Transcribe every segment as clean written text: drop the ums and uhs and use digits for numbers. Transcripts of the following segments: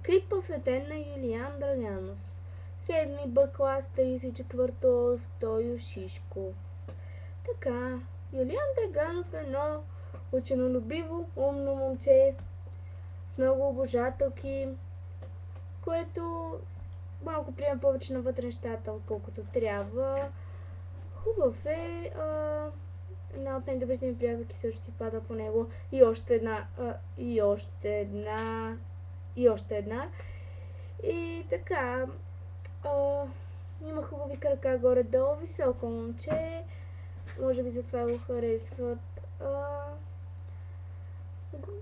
Клип посветен на Юлиан Драганов. 7 Б клас, 34-то, Стойо Шишков. Така, Юлиан Драганов е едно ученолюбиво, умно момче с много обожателки, което малко приема повече навътре нещата, отколкото трябва. Хубав е. Една от най-добрите ми приятелки също си пада по него. И още една. И още една. И още една. И така. Има хубави крака горе-долу. Високо момче. Може би затова го харесват.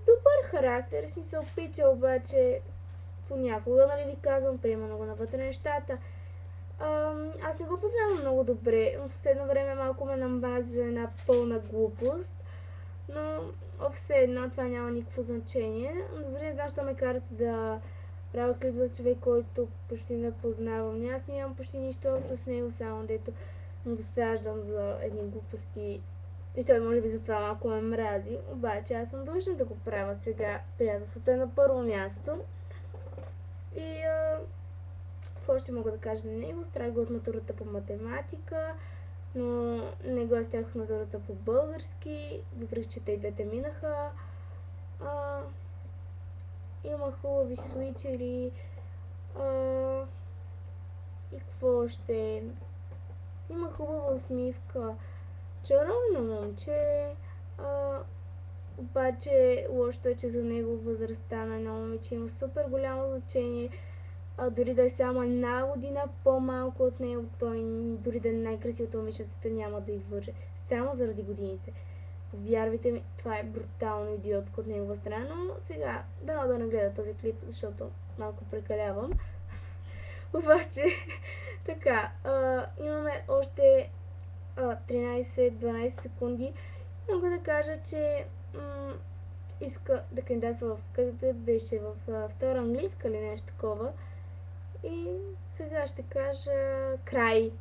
Добър характер. В смисъл пича, обаче понякога, нали ви казвам, приема много навътре нещата. Аз не го познавам много добре. В последно време малко ме намази за една пълна глупост. Но все едно това няма никакво значение. Дори не знам, що ме карат да правя клип за човек, който почти не познавам. Аз нямам почти нищо общо с него, само дето му досаждам за едни глупости. И той може би затова малко ме мрази. Обаче аз съм длъжна да го правя сега. Приятелството е на първо място. И какво ще мога да кажа за него? Страх го от матурата по математика, но не го страх от матурата по български, въпреки че те и двете минаха. Има хубави свичери. И какво още? Има хубава усмивка. Чаровно момче. Обаче лошото е, че за него възрастта на едно момиче има супер голямо значение. Дори да е само една година по-малко от него, той дори да е най-красивото момиче в света няма да й върже. Само заради годините. Повярвайте ми, това е брутално идиотско от негова страна, но сега дано да не гледа този клип, защото малко прекалявам. Обаче, така, имаме още 13-12 секунди. Мога да кажа, че иска да кандидатства в къде беше, в втора английска или нещо такова. И сега ще кажа край.